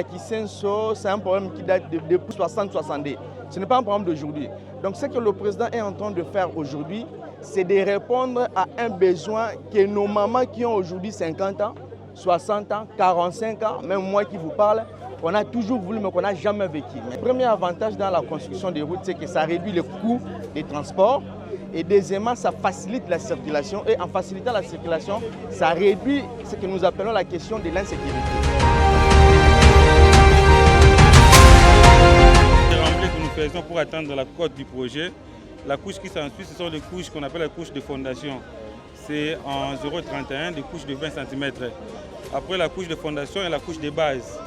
à Kisenso, c'est un problème qui date depuis 60-70. Ce n'est pas un problème d'aujourd'hui. Donc ce que le président est en train de faire aujourd'hui, c'est de répondre à un besoin que nos mamans qui ont aujourd'hui 50 ans, 60 ans, 45 ans, même moi qui vous parle, on a toujours voulu mais qu'on n'a jamais vécu. Le premier avantage dans la construction des routes, c'est que ça réduit le coût des transports. Et deuxièmement, ça facilite la circulation. Et en facilitant la circulation, ça réduit ce que nous appelons la question de l'insécurité. Les remblais que nous faisons pour atteindre la cote du projet, la couche qui s'ensuit, ce sont des couches qu'on appelle la couche de fondation. C'est en 0,31, des couches de 20 cm. Après la couche de fondation et la couche de base,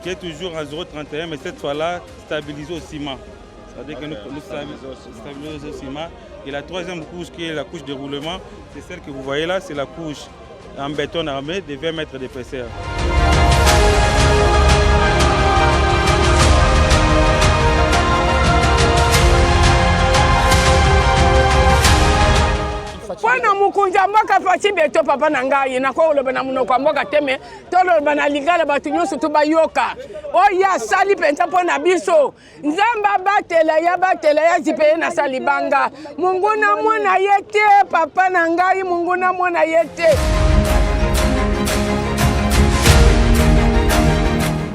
qui est toujours en 0,31, mais cette fois-là stabilisée au ciment. C'est-à-dire que nous stabilisons au ciment. Et la troisième couche, qui est la couche de roulement, c'est celle que vous voyez là, c'est la couche en béton armé de 20 mètres d'épaisseur. Wana mukunja mboka fachi beto papa na ngai na ko loba na munoko mboka teme to loba na lingala batu nyonso to bayoka oya sali penta pona biso nzamba batela ya zipe na sali banga Mungu na mwana yete papa na ngai Mungu na mwana yete.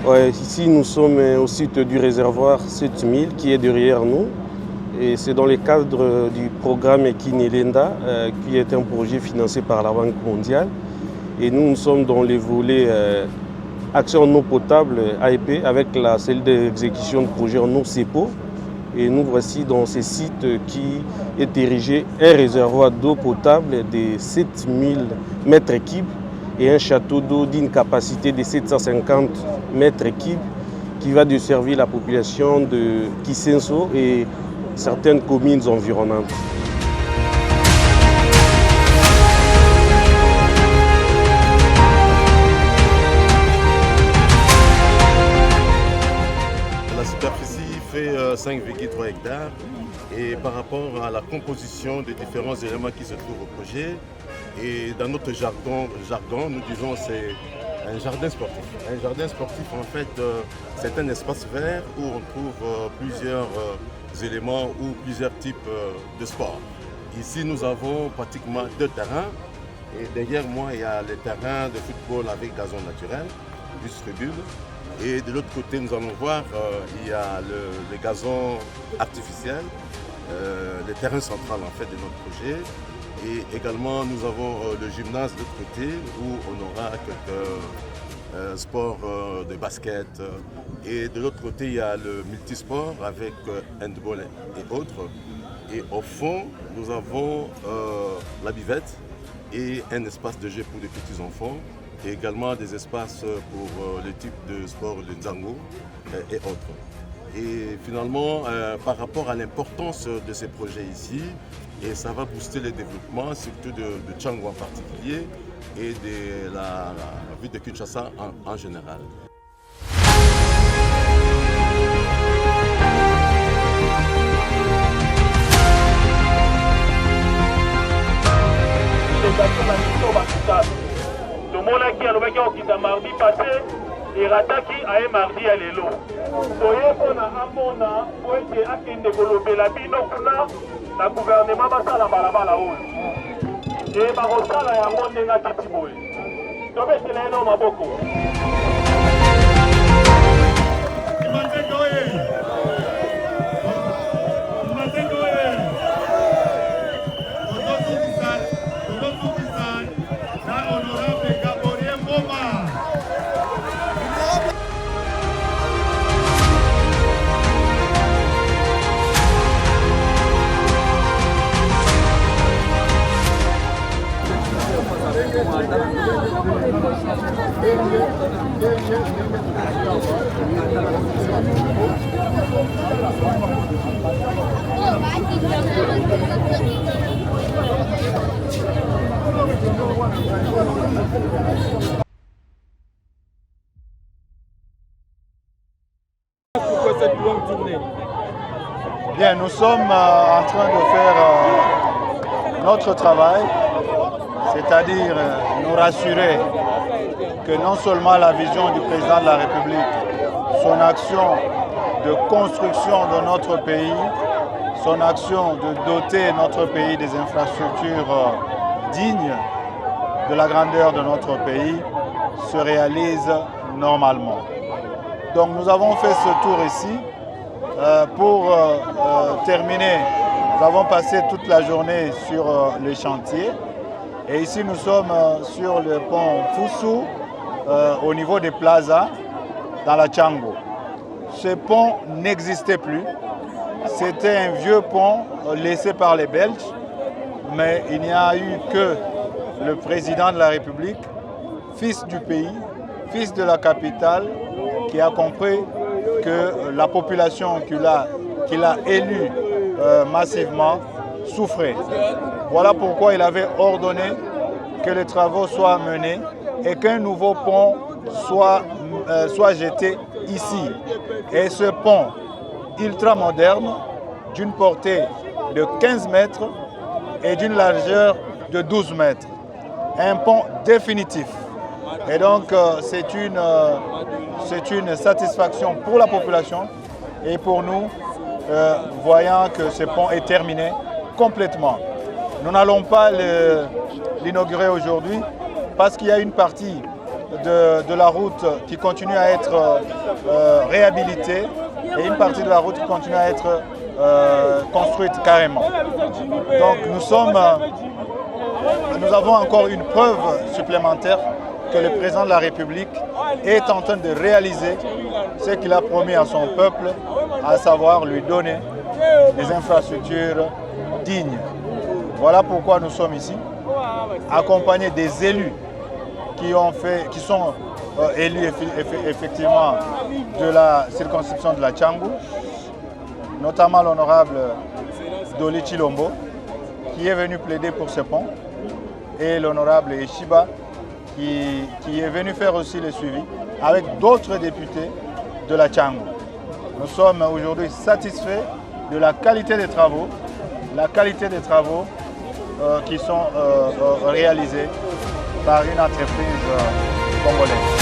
Ouais, ici nous sommes au site du réservoir 7000 qui est derrière nous. Et c'est dans le cadre du programme Ekinelenda, qui est un projet financé par la Banque mondiale. Et nous sommes dans les volets accès en eau potable AEP avec la cellule d'exécution de projet en eau CEPO. Et nous voici dans ce site qui est érigé un réservoir d'eau potable de 7000 mètres cubes et un château d'eau d'une capacité de 750 mètres cubes qui va desservir la population de Kisenso et certaines communes environnantes. La superficie fait 5,3 hectares et par rapport à la composition des différents éléments qui se trouvent au projet, et dans notre jargon nous disons c'est un jardin sportif. Un jardin sportif en fait c'est un espace vert où on trouve plusieurs éléments ou plusieurs types de sports. Ici, nous avons pratiquement 2 terrains. Et derrière moi, il y a les terrains de football avec gazon naturel, distribué. Et de l'autre côté, nous allons voir, il y a le gazon artificiel, le terrain central en fait de notre projet. Et également, nous avons le gymnase de l'autre côté où on aura quelques sports de basket. Et de l'autre côté, il y a le multisport avec handball et autres. Et au fond, nous avons la buvette et un espace de jeu pour les petits-enfants. Et également des espaces pour le type de sport de Nzango et autres. Et finalement, par rapport à l'importance de ces projets ici, et ça va booster le développement, surtout de Tchango en particulier, et de la ville de Kinshasa en général. tomonaki alobaki okita mardi passé erataki aye mardi ya lelo toye mpona amona po ete akende kolobela bino kuna na guvernema basala balabala oyo e bakosala yango ndenge akiti boye tobetela ye no maboko. Bien, nous sommes en train de faire notre travail, c'est-à-dire nous rassurer que non seulement la vision du président de la République son action de construction de notre pays, son action de doter notre pays des infrastructures dignes de la grandeur de notre pays se réalise normalement. Donc nous avons fait ce tour ici pour terminer. Nous avons passé toute la journée sur les chantiers et ici nous sommes sur le pont Fusu au niveau des plazas dans la Tchango. Ce pont n'existait plus. C'était un vieux pont laissé par les Belges, mais il n'y a eu que le président de la République, fils du pays, fils de la capitale, qui a compris que la population qu'il a élue massivement souffrait. Voilà pourquoi il avait ordonné que les travaux soient menés et qu'un nouveau pont soit jeté ici. Et ce pont ultra-moderne, d'une portée de 15 mètres et d'une largeur de 12 mètres. Un pont définitif. Et donc c'est une satisfaction pour la population et pour nous, voyant que ce pont est terminé complètement. Nous n'allons pas l'inaugurer aujourd'hui parce qu'il y a une partie de la route qui continue à être réhabilitée et une partie de la route qui continue à être construite carrément. Donc nous avons encore une preuve supplémentaire que le président de la République est en train de réaliser ce qu'il a promis à son peuple, à savoir lui donner des infrastructures dignes. Voilà pourquoi nous sommes ici, accompagnés des élus qui sont élus effectivement de la circonscription de la Tchango, notamment l'honorable Doli Chilombo, qui est venu plaider pour ce pont, et l'honorable Eshiba, qui est venu faire aussi le suivi, avec d'autres députés de la Tchango. Nous sommes aujourd'hui satisfaits de la qualité des travaux, qui sont réalisés par une entreprise congolaise.